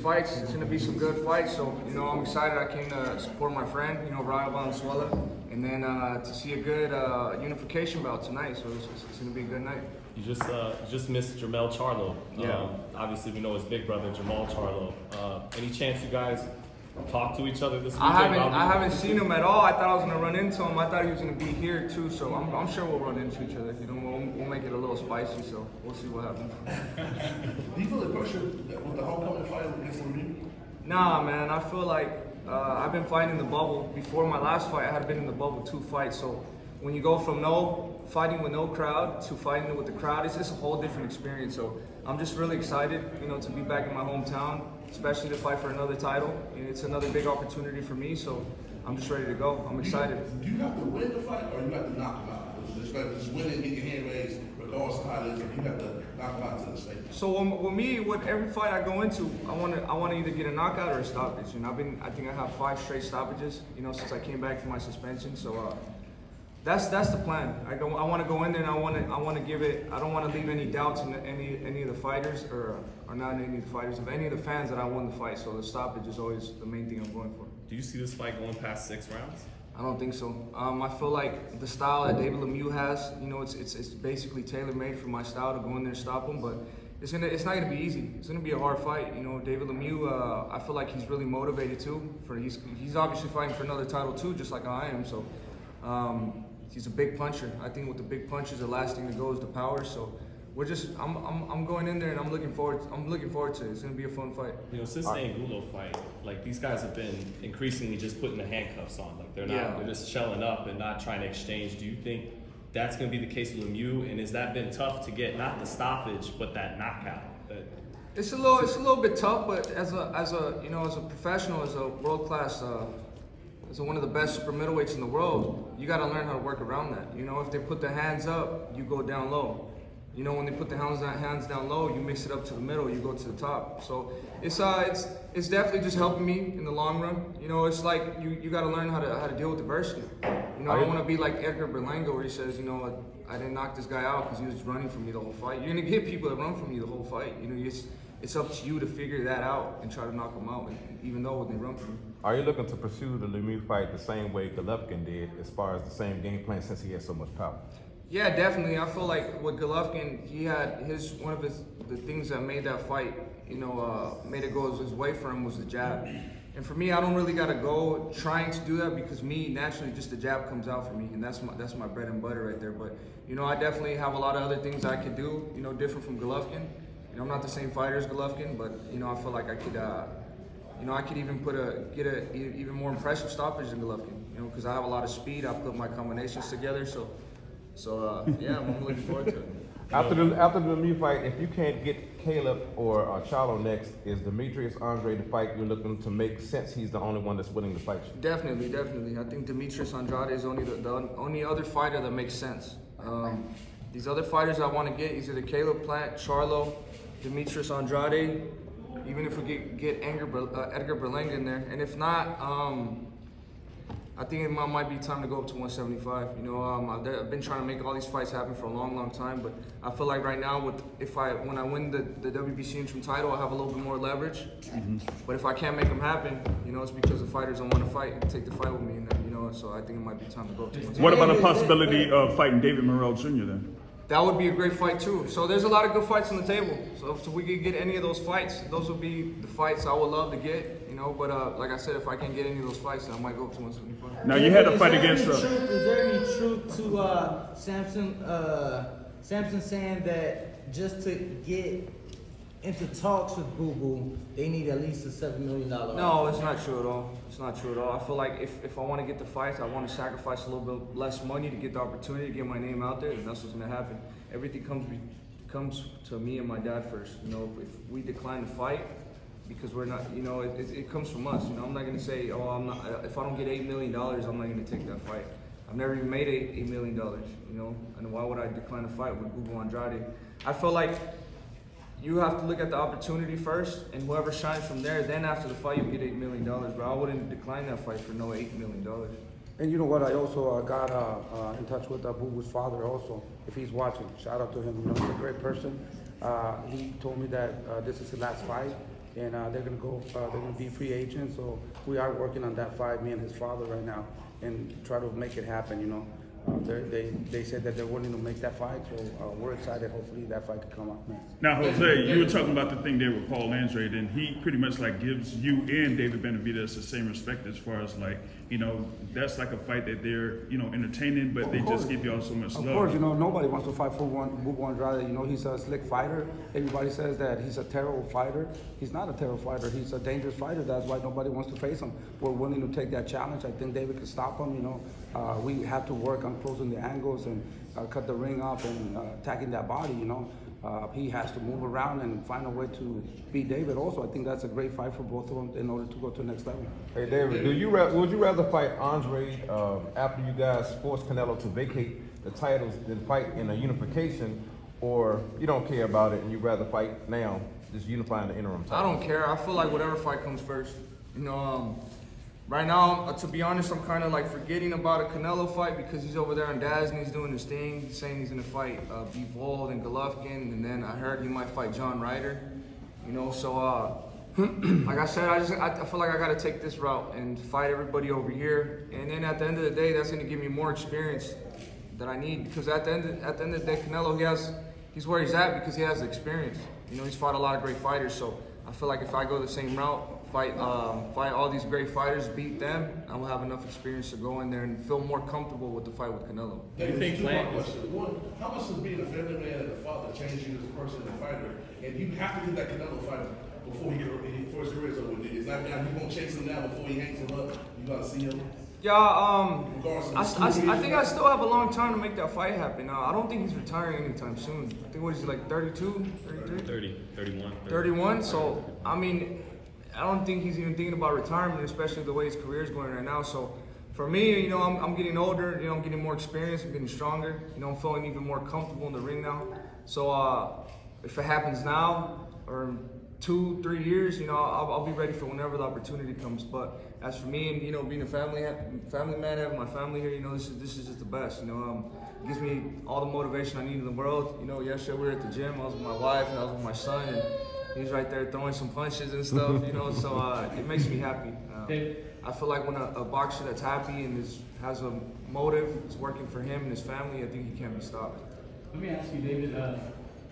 fights. It's gonna be some good fights. So I'm excited. I came to support my friend, Raul Valenzuela, and then to see a good unification bout tonight. So it's gonna be a good night. You just missed Jermall Charlo. Yeah. Obviously, we know his big brother, Jermall Charlo. Any chance you guys talk to each other this weekend? I haven't seen him at all. I thought I was gonna run into him. I thought he was gonna be here too. So I'm sure we'll run into each other. We'll make it a little spicy. So we'll see what happens. Do you feel the pressure with the homecoming fight against Lemieux? Nah, man. I feel like I've been fighting in the bubble. Before my last fight, I had been in the bubble 2 fights. So when you go from fighting with no crowd to fighting with the crowd, it's just a whole different experience. So I'm just really excited, to be back in my hometown, especially to fight for another title. It's another big opportunity for me, so I'm just ready to go. I'm excited. Do you have to win the fight or you have to knock him out? Just win and get your hand raised, regardless of how it is, or you have to knock him out to the state? So with me, with every fight I go into, I want to either get a knockout or a stoppage. I think I have 5 straight stoppages, since I came back from my suspension. So that's the plan. I want to go in there and I want to give it. I don't want to leave any doubts in any of the fighters or not any of the fighters, of any of the fans that I won the fight. So the stoppage is always the main thing I'm going for. Do you see this fight going past 6 rounds? I don't think so. I feel like the style that David Lemieux has, it's basically tailor-made for my style to go in there and stop him. But it's not gonna be easy. It's gonna be a hard fight. David Lemieux, I feel like he's really motivated too. He's obviously fighting for another title too, just like I am. So he's a big puncher. I think with the big punches, the last thing to go is the power. So I'm going in there and I'm looking forward to it. It's gonna be a fun fight. Since the Angulo fight, these guys have been increasingly just putting the handcuffs on. They're just shelling up and not trying to exchange. Do you think that's gonna be the case with Lemieux? And has that been tough to get, not the stoppage, but that knockout? It's a little bit tough, but as a professional, as a world class, as one of the best super middleweights in the world, you got to learn how to work around that. If they put the hands up, you go down low. When they put the hands down low, you mix it up to the middle, you go to the top. So it's definitely just helping me in the long run. It's like you got to learn how to deal with adversity. I don't want to be like Edgar Berlanga where he says, I didn't knock this guy out because he was running from me the whole fight. You're gonna get people that run from you the whole fight. It's up to you to figure that out and try to knock them out, even though when they run from you. Are you looking to pursue the Lemieux fight the same way Golovkin did, as far as the same game plan, since he has so much power? Yeah, definitely. I feel like with Golovkin, he had one of the things that made that fight, made it go his way for him was the jab. And for me, I don't really got to go trying to do that because naturally, just the jab comes out for me, and that's my bread and butter right there. But I definitely have a lot of other things I could do, different from Golovkin. I'm not the same fighter as Golovkin, but I feel like I could, I could even get a even more impressive stoppage than Golovkin, because I have a lot of speed. I put my combinations together, so yeah, I'm looking forward to it. After the Lemieux fight, if you can't get Caleb or Charlo next, is Demetrius Andrade the fight you're looking to make, since he's the only one that's willing to fight you? Definitely. I think Demetrius Andrade is only the only other fighter that makes sense. These other fighters I want to get is either Caleb Plant, Charlo, Demetrius Andrade, even if we get Edgar Berlanga in there. And if not, I think it might be time to go up to 175. I've been trying to make all these fights happen for a long time, but I feel like right now, when I win the WBC interim title, I'll have a little bit more leverage. Mm-hmm. But if I can't make them happen, it's because the fighters don't want to fight and take the fight with me. And so I think it might be time to go up to 175. What about the possibility of fighting David Morrell Jr. then? That would be a great fight too. So there's a lot of good fights on the table. So if we could get any of those fights, those would be the fights I would love to get. But like I said, if I can't get any of those fights, then I might go up to 175. Now you had a fight against. Is there any truth to Samson saying that just to get into talks with Boo Boo, they need at least a $7 million? No, it's not true at all. It's not true at all. I feel like if I want to get the fights, I want to sacrifice a little bit less money to get the opportunity to get my name out there, and that's what's going to happen. Everything comes to me and my dad first. If we decline to fight, because we're not, it comes from us. I'm not going to say, I'm not. If I don't get $8 million, I'm not going to take that fight. I've never even made $8 million. And why would I decline a fight with Boo Boo Andrade? I feel like you have to look at the opportunity first, and whoever shines from there, then after the fight, you'll get $8 million. But I wouldn't decline that fight for no $8 million. And you know what? I also got in touch with Boo Boo's father also, if he's watching. Shout out to him. He's a great person. He told me that this is his last fight. and they're gonna be free agents. So we are working on that fight, me and his father right now, and try to make it happen. You know, they said that they're willing to make that fight, so we're excited. Hopefully that fight can come up, man. Now, Jose, you were talking about the thing there with Paul Andrade, and he pretty much like gives you and David Benavidez the same respect as far as like, you know, that's like a fight that they're, you know, entertaining, but they just give y'all so much love. Of course, you know, nobody wants to fight for Bubu Andrade. You know, he's a slick fighter. Everybody says that he's a terrible fighter. He's not a terrible fighter. He's a dangerous fighter. That's why nobody wants to face him. We're willing to take that challenge. I think David can stop him. You know, we have to work on closing the angles and cut the ring off and attacking that body. You know, he has to move around and find a way to beat David. Also, I think that's a great fight for both of them in order to go to the next level. Hey David, would you rather fight Andre after you guys force Canelo to vacate the titles than fight in a unification, or you don't care about it and you'd rather fight now, just unifying the interim title? I don't care. I feel like whatever fight comes first. You know, right now, to be honest, I'm kind of like forgetting about a Canelo fight because he's over there on Daz and he's doing his thing. He's saying he's gonna fight Bivol and Golovkin, and then I heard he might fight John Ryder. You know, so like I said, I feel like I gotta take this route and fight everybody over here, and then at the end of the day, that's gonna give me more experience that I need, because at the end of the day, Canelo, he's where he's at because he has the experience. You know, he's fought a lot of great fighters, so I feel like if I go the same route, fight all these great fighters, beat them, I will have enough experience to go in there and feel more comfortable with the fight with Canelo. Do you think question? One, how much does being a family man and a father change you as a person and a fighter? And you have to get that Canelo fight before his career is over with. It's not now you gonna chase him now before he hangs him up. You gotta see him. Yeah, I think I still have a long time to make that fight happen. I don't think he's retiring anytime soon. I think, what is he, like 32, 33? 31. 31, so, I mean, I don't think he's even thinking about retirement, especially the way his career is going right now. So, for me, you know, I'm getting older, you know, I'm getting more experience, I'm getting stronger, you know, I'm feeling even more comfortable in the ring now. So, if it happens now, or 2-3 years, you know, I'll be ready for whenever the opportunity comes. But as for me, and you know, being a family man, having my family here, you know, this is just the best. You know, it gives me all the motivation I need in the world. You know, yesterday we were at the gym. I was with my wife and I was with my son, and he was right there throwing some punches and stuff. You know, so it makes me happy. I feel like when a boxer that's happy and has a motive, is working for him and his family, I think he can't be stopped. Let me ask you, David.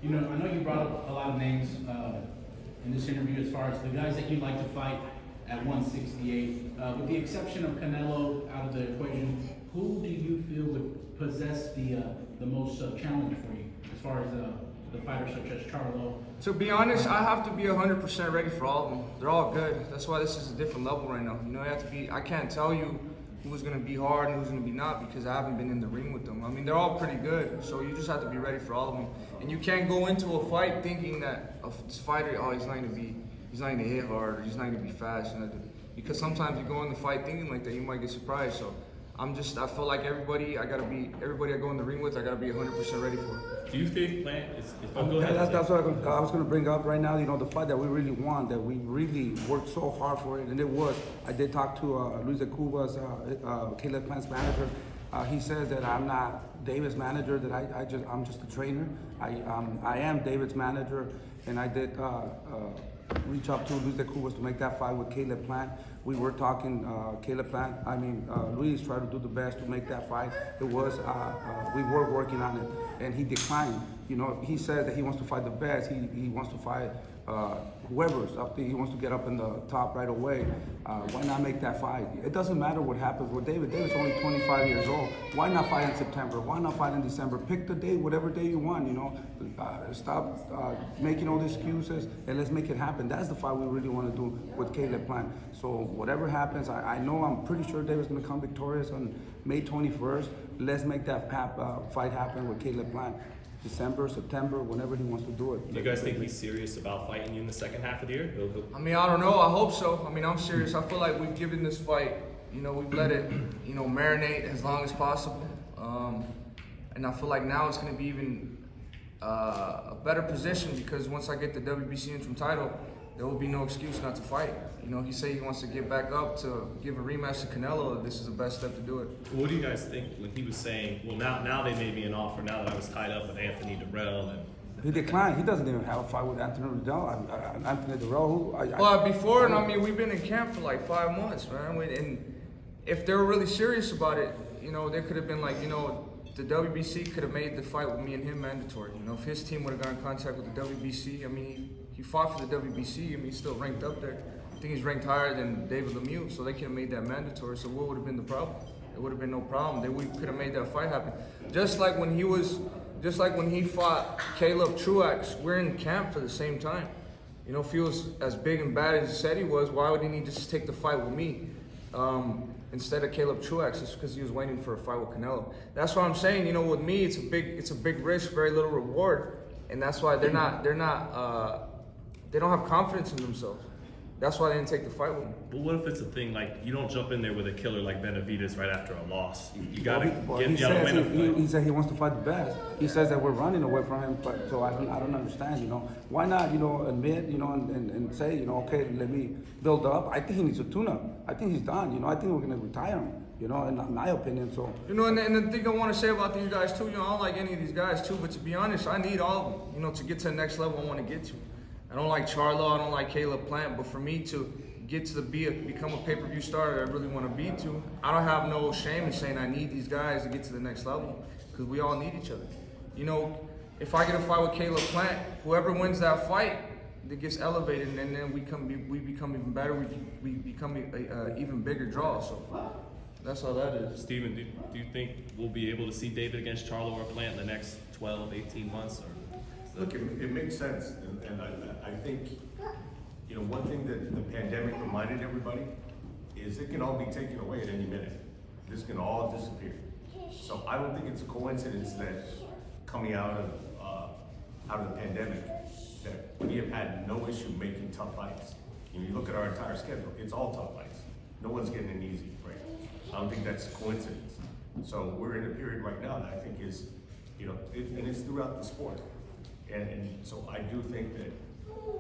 You know, I know you brought up a lot of names in this interview as far as the guys that you'd like to fight at 168. With the exception of Canelo out of the equation, who do you feel would possess the most challenge for you as far as the fighters such as Charlo? To be honest, I have to be 100% ready for all of them. They're all good. That's why this is a different level right now. You know, I can't tell you who's going to be hard and who's going to be not because I haven't been in the ring with them. I mean, they're all pretty good, so you just have to be ready for all of them. And you can't go into a fight thinking that this fighter, oh, he's not going to hit hard, or he's not going to be fast. Because sometimes you go in the fight thinking like that, you might get surprised. So I feel like everybody I go in the ring with, I got to be 100% ready for. Do you think, Plant, go ahead. That's what I was going to bring up right now. You know, the fight that we really want, that we really worked so hard for it, and it was. I did talk to Luis de Cuba's, Caleb Plant's manager. He says that I'm not David's manager, that I'm just a trainer. I am David's manager, and I did reach out to Luis de Cuba's to make that fight with Caleb Plant. We were talking, Luis tried to do the best to make that fight. We were working on it, and he declined. You know, he says that he wants to fight the best. He wants to fight whoever's up there. He wants to get up in the top right away. Why not make that fight? It doesn't matter what happens with David. David's only 25 years old. Why not fight in September? Why not fight in December? Pick the day, whatever day you want, you know. Stop making all the excuses and let's make it happen. That's the fight we really want to do with Caleb Plant. So whatever happens, I'm pretty sure David's going to come victorious on May 21st. Let's make that fight happen with Caleb Plant. December, September, whenever he wants to do it. Do you guys think he's serious about fighting you in the second half of the year? I mean, I don't know. I hope so. I mean, I'm serious. I feel like we've given this fight, you know, we've let it, you know, marinate as long as possible. And I feel like now it's going to be even a better position because once I get the WBC interim title, there will be no excuse not to fight. You know, he said he wants to get back up to give a rematch to Canelo. This is the best step to do it. What do you guys think when he was saying, well, now they made me an offer now that I was tied up with Anthony Durrell and He declined. He doesn't even have a fight with Anthony Riddell. Anthony Riddell. Well, before, and I mean, we've been in camp for like 5 months, man. And if they were really serious about it, you know, they could have been like, you know, the WBC could have made the fight with me and him mandatory. You know, if his team would have got in contact with the WBC, I mean, he fought for the WBC. I mean, he's still ranked up there. I think he's ranked higher than David Lemieux, so they could have made that mandatory. So what would have been the problem? It would have been no problem. We could have made that fight happen. Just like when he fought Caleb Truax, we're in camp for the same time. You know, if he was as big and bad as he said he was, why would he need to just take the fight with me instead of Caleb Truax? It's because he was waiting for a fight with Canelo. That's why I'm saying, you know, with me, it's a big risk, very little reward, and that's why they don't have confidence in themselves. That's why they didn't take the fight with him. But what if it's a thing like you don't jump in there with a killer like Benavidez right after a loss? You gotta He said he wants to fight the best. He says that we're running away from him, but so I don't understand. You know, why not? You know, admit. You know, and say, you know, okay, let me build up. I think he needs a tune-up. I think he's done. You know, I think we're gonna retire him. You know, in my opinion. So you know, and the thing I want to say about these guys too. You know, I don't like any of these guys too, but to be honest, I need all of them. You know, to get to the next level I want to get to. I don't like Charlo, I don't like Caleb Plant, but for me to get to become a pay-per-view star that I really want to be to, I don't have no shame in saying I need these guys to get to the next level, because we all need each other. You know, if I get a fight with Caleb Plant, whoever wins that fight, that gets elevated, and then we become even better. We become a even bigger draw. So that's all that is. Steven, do you think we'll be able to see David against Charlo or Plant in the next 12, 18 months? Or look, it makes sense, and I think, you know, one thing that the pandemic reminded everybody is it can all be taken away at any minute. This can all disappear. So I don't think it's a coincidence that coming out of the pandemic, that we have had no issue making tough fights. When you look at our entire schedule, it's all tough fights. No one's getting an easy break. I don't think that's a coincidence. So we're in a period right now that I think is, you know, and it's throughout the sport. And so I do think that,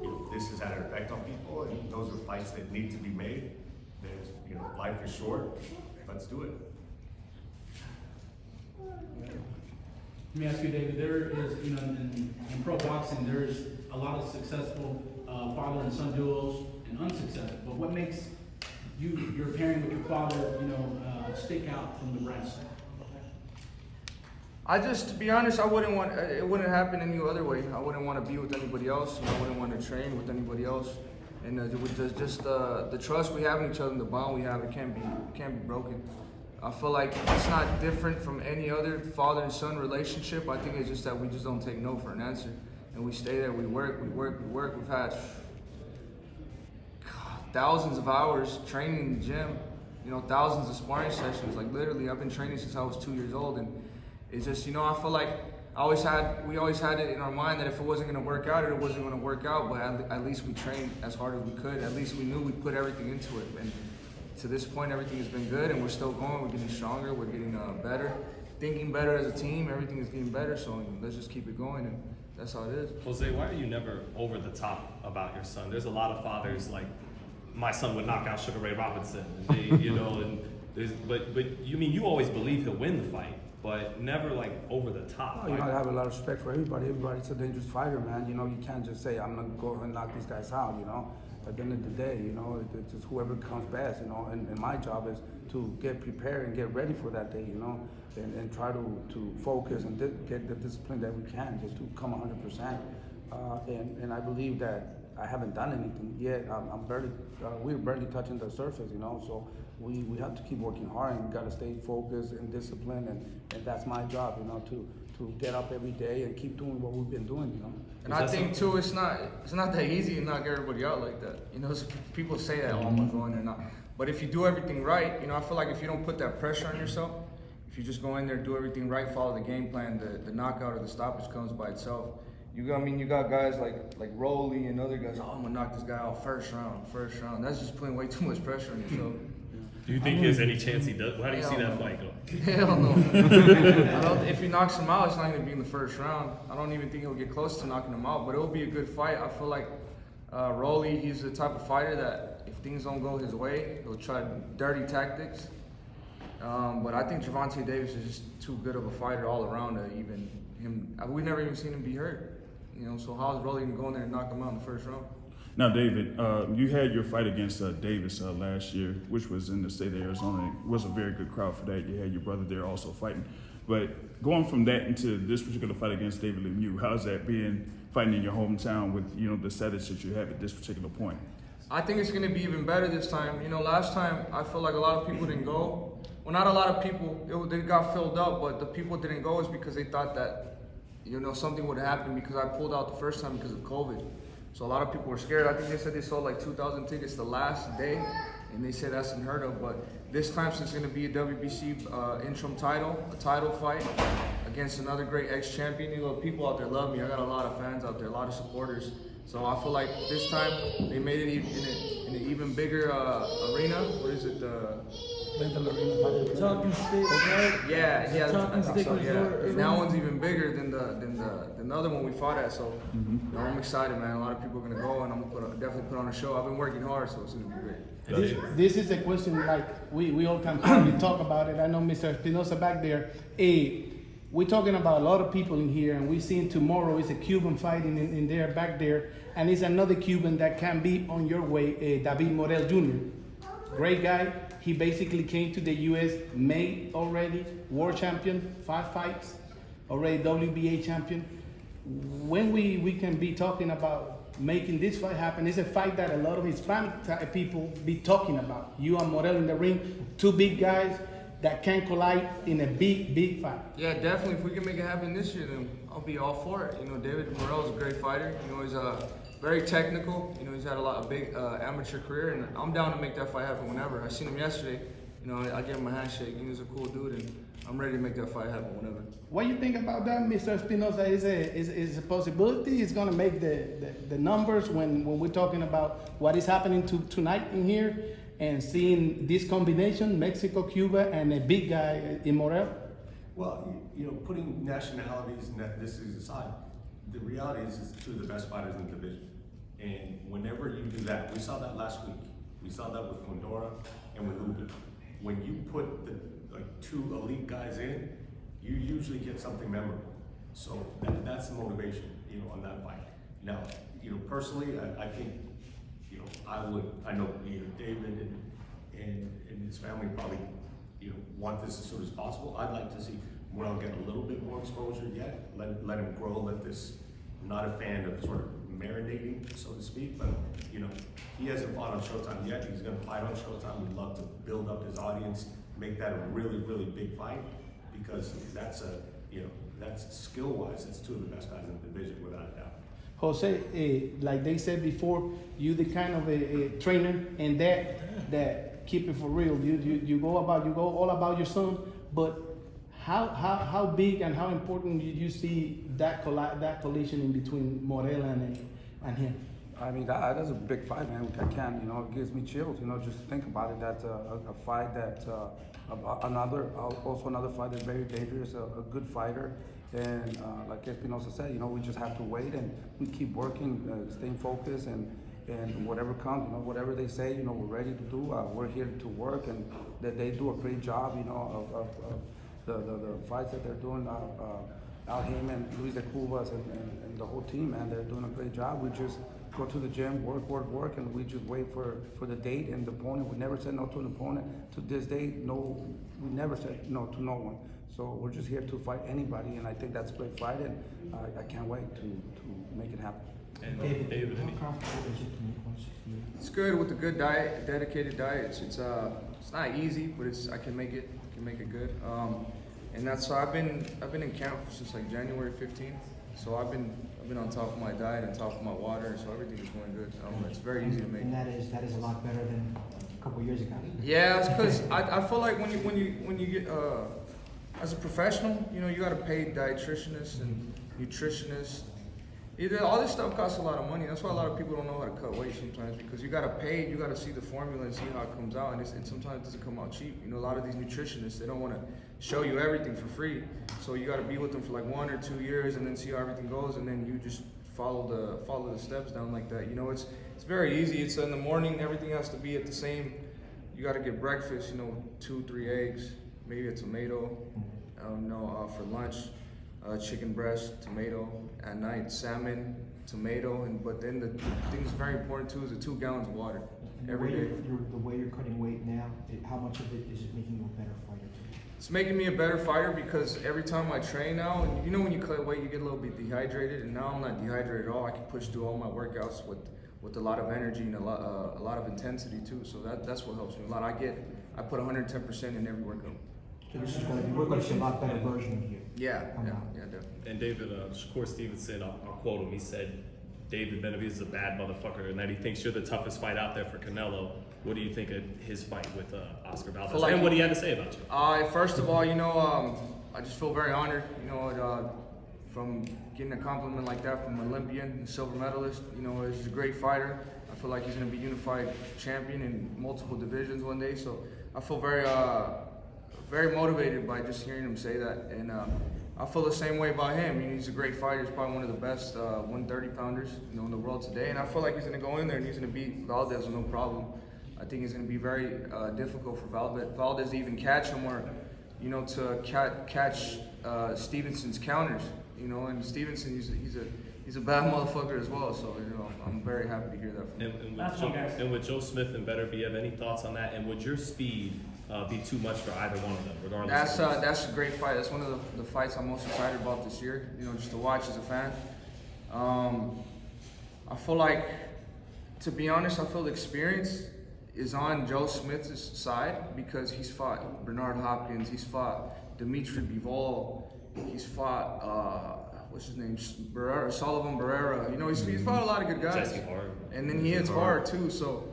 you know, this has had an effect on people, and those are fights that need to be made. There's, you know, life is short. Let's do it. Let me ask you, David, there is, you know, in pro boxing, there's a lot of successful father and son duels and unsuccessful. But what makes your pairing with your father, you know, stick out from the rest? To be honest, it wouldn't happen any other way. I wouldn't want to be with anybody else. I wouldn't want to train with anybody else. And with just the trust we have in each other and the bond we have, it can't be broken. I feel like it's not different from any other father and son relationship. I think it's just that we just don't take no for an answer. And we stay there, we work. We've had thousands of hours training in the gym, you know, thousands of sparring sessions. Like literally, I've been training since I was 2 years old. And it's just, you know, I feel like we always had it in our mind that if it wasn't going to work out, it wasn't going to work out. But at least we trained as hard as we could. At least we knew we put everything into it. And to this point, everything has been good, and we're still going. We're getting stronger. We're getting better, thinking better as a team. Everything is getting better. So let's just keep it going, and that's how it is. Jose, why are you never over the top about your son? There's a lot of fathers like my son would knock out Sugar Ray Robinson, you know, and but you mean you always believe he'll win the fight, but never like over the top. Oh, you know, I have a lot of respect for everybody. Everybody's a dangerous fighter, man. You know, you can't just say, I'm gonna go and knock these guys out, you know. At the end of the day, you know, it's just whoever comes best, you know, and my job is to get prepared and get ready for that day, you know, and try to focus and get the discipline that we can, just to come 100%. And I believe that I haven't done anything yet. We're barely touching the surface, you know, so we have to keep working hard, and we got to stay focused and disciplined, and that's my job, you know, to get up every day and keep doing what we've been doing, you know. And I think too, it's not that easy to knock everybody out like that. You know, people say that, oh, I'm going there not. But if you do everything right, you know, I feel like if you don't put that pressure on yourself, if you just go in there, do everything right, follow the game plan, the knockout or the stoppage comes by itself. You got guys like Rolly and other guys. Oh, I'm gonna knock this guy out first round. That's just putting way too much pressure on yourself. Do you think there's any chance he does? How do you see that fight go? Hell no. If he knocks him out, it's not going to be in the first round. I don't even think he'll get close to knocking him out, but it'll be a good fight. I feel like Rolly, he's the type of fighter that if things don't go his way, he'll try dirty tactics. But I think Gervonta Davis is just too good of a fighter all around to even him. We've never even seen him be hurt. You know, so how's Rolly gonna go in there and knock him out in the first round? Now, David, you had your fight against Davis last year, which was in the state of Arizona. It was a very good crowd for that. You had your brother there also fighting. But going from that into this particular fight against David Lemieux, how's that being fighting in your hometown with, you know, the status that you have at this particular point? I think it's going to be even better this time. You know, last time I feel like a lot of people didn't go. Well, not a lot of people. They got filled up, but the people didn't go is because they thought that, you know, something would happen because I pulled out the first time because of COVID. So a lot of people were scared. I think they said they sold like 2,000 tickets the last day, and they said that's unheard of. But this time, since it's going to be a WBC interim title, a title fight against another great ex-champion, you know, people out there love me. I got a lot of fans out there, a lot of supporters. So I feel like this time they made it in an even bigger arena. What is it? Talking stick, right? Yeah. Talking I think stick so, yeah. resort. And that one's even bigger than the other one we fought at. So you know, I'm excited, man. A lot of people are gonna go, and I'm gonna definitely put on a show. I've been working hard, so it's gonna be great. This is a question like we all can probably talk about it. I know Mr. Espinosa back there. We're talking about a lot of people in here, and we're seeing tomorrow is a Cuban fighting in there back there, and it's another Cuban that can be on your way, David Morrell Jr. Great guy. He basically came to the U.S. made already, world champion, 5 fights, already WBA champion. When we can be talking about making this fight happen, it's a fight that a lot of Hispanic people be talking about. You and Morrell in the ring, 2 big guys that can collide in a big fight. Yeah, definitely. If we can make it happen this year, then I'll be all for it. You know, David Morrell is a great fighter. You know, he's very technical. You know, he's had a big amateur career, and I'm down to make that fight happen whenever. I seen him yesterday. You know, I gave him a handshake. He was a cool dude, and I'm ready to make that fight happen whenever. What do you think about that, Mr. Espinosa? Is a possibility? It's going to make the numbers when we're talking about what is happening tonight in here and seeing this combination, Mexico, Cuba, and a big guy in Morrell? Well, you know, putting nationalities and ethnicities aside, the reality is it's 2 of the best fighters in the division. And whenever you do that, we saw that last week. We saw that with Fundora and with Lubin. When you put the 2 elite guys in, you usually get something memorable. So that's the motivation, you know, on that fight. Now, you know, personally, I think, you know, I know, you know, David and his family probably, you know, want this as soon as possible. I'd like to see Morrell get a little bit more exposure yet. Let him grow. Let this. I'm not a fan of sort of marinating, so to speak, but you know, he hasn't fought on Showtime yet. He's going to fight on Showtime. We'd love to build up his audience, make that a really big fight, because that's that's skill-wise, it's 2 of the best guys in the division without a doubt. Jose, like they said before, you the kind of a trainer and that keep it for real. You go all about your son, but how big and how important do you see that collision in between Morrell and him? I mean, that's a big fight, man. I can't, you know, it gives me chills, you know, just to think about it. That's a fight that also another fight that's very dangerous, a good fighter. And like Espinosa said, you know, we just have to wait and we keep working, staying focused, and whatever comes, you know, whatever they say, you know, we're ready to do. We're here to work, and that they do a great job, you know, of the fights that they're doing. Al Heyman, Luis de Cubas, and the whole team, man, they're doing a great job. We just go to the gym, work, and we just wait for the date and the opponent. We never said no to an opponent. To this day, no, we never said no to no one. So we're just here to fight anybody, and I think that's a great fight, and I can't wait to make it happen. And David, It's good with a good diet, dedicated diet. It's not easy, but I can make it good. And that's so I've been in camp since like January 15th. So I've been on top of my diet and top of my water, so everything is going good. It's very easy to make. And that is a lot better than a couple years ago. Yeah, it's because I feel like when you get as a professional, you know, you got to pay dietitianists and nutritionists. All this stuff costs a lot of money. That's why a lot of people don't know how to cut weight sometimes, because you got to pay, you got to see the formula and see how it comes out, and sometimes it doesn't come out cheap. You know, a lot of these nutritionists, they don't want to show you everything for free, so you got to be with them for like 1 or 2 years and then see how everything goes, and then you just follow the steps down like that. You know, it's very easy. It's in the morning, everything has to be at the same. You got to get breakfast, you know, 2-3 eggs, maybe a tomato, for lunch. chicken breast, tomato. At night, salmon, tomato, but then the thing that's very important too is the 2 gallons of water every day. The way you're cutting weight now, how much of it is it making you a better fighter too? It's making me a better fighter because every time I train now, and you know when you cut weight, you get a little bit dehydrated, and now I'm not dehydrated at all. I can push through all my workouts with a lot of energy and a lot of intensity too. So that's what helps me a lot. I put 110% in every workout. So this is we're going to see a lot better version of you. Yeah, definitely. And David, Shakur Stevenson, I'll quote him. He said, "David Benavidez is a bad motherfucker, and that he thinks you're the toughest fight out there for Canelo." What do you think of his fight with Oscar Valdez, and what he had to say about you? First of all, I just feel very honored, from getting a compliment like that from an Olympian, a silver medalist. He's a great fighter. I feel like he's going to be unified champion in multiple divisions one day. So I feel very motivated by just hearing him say that, and I feel the same way about him. He's a great fighter. He's probably one of the best 130-pounders in the world today, and I feel like he's going to go in there and he's going to beat Valdez with no problem. I think it's going to be very difficult for Valdez to even catch him, or to catch Stevenson's counters. And Stevenson, he's a bad motherfucker as well. So I'm very happy to hear that from him. And with Joe Smith and Better, do you have any thoughts on that? And would your speed be too much for either one of them, regardless? That's a great fight. That's one of the fights I'm most excited about this year. Just to watch as a fan. I feel like, to be honest, I feel the experience is on Joe Smith's side because he's fought Bernard Hopkins, he's fought Demetrius Bivol, he's fought what's his name, Sullivan Barrera. He's fought a lot of good guys. Jesse Hart. And then he hits hard too. So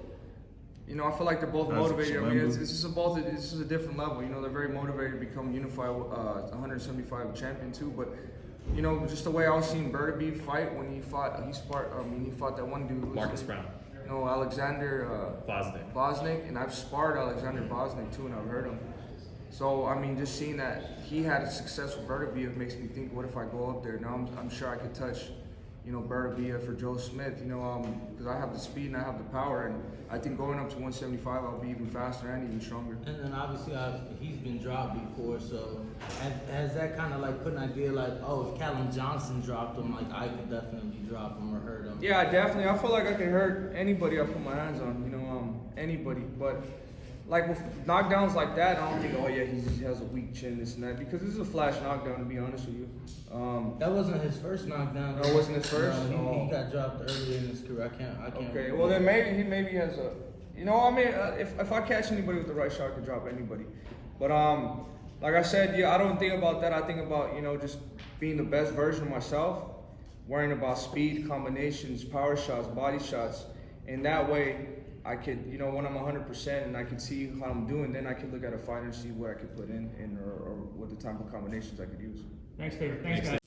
I feel like they're both motivated. This is a different level. They're very motivated to become unified 175 champion too. But just the way I was seeing Beterbiev fight when he fought that one dude, Marcus Brown. Alexander Bosnick, and I've sparred Alexander Bosnick too, and I've heard him. So just seeing that he had a successful Beterbiev makes me think, what if I go up there? Now I'm sure I could touch, Beterbiev for Joe Smith, because I have the speed and I have the power, and I think going up to 175, I'll be even faster and even stronger. And then obviously he's been dropped before, so has that kind of like put an idea like, oh, if Callum Johnson dropped him, like I could definitely drop him or hurt him? Yeah, definitely. I feel like I could hurt anybody I put my hands on, anybody. But like with knockdowns like that, I don't think, oh yeah, he has a weak chin, this and that, because this is a flash knockdown, to be honest with you. That wasn't his first knockdown. No, it wasn't his first? No, he got dropped earlier in his career. I can't. Okay, well then maybe he has a, if I catch anybody with the right shot, I could drop anybody. But like I said, I don't think about that. I think about, just being the best version of myself, worrying about speed, combinations, power shots, body shots, and that way I could, when I'm 100% and I can see how I'm doing, then I can look at a fighter and see what I could put in or what the type of combinations I could use. Thanks, David. Thanks, guys.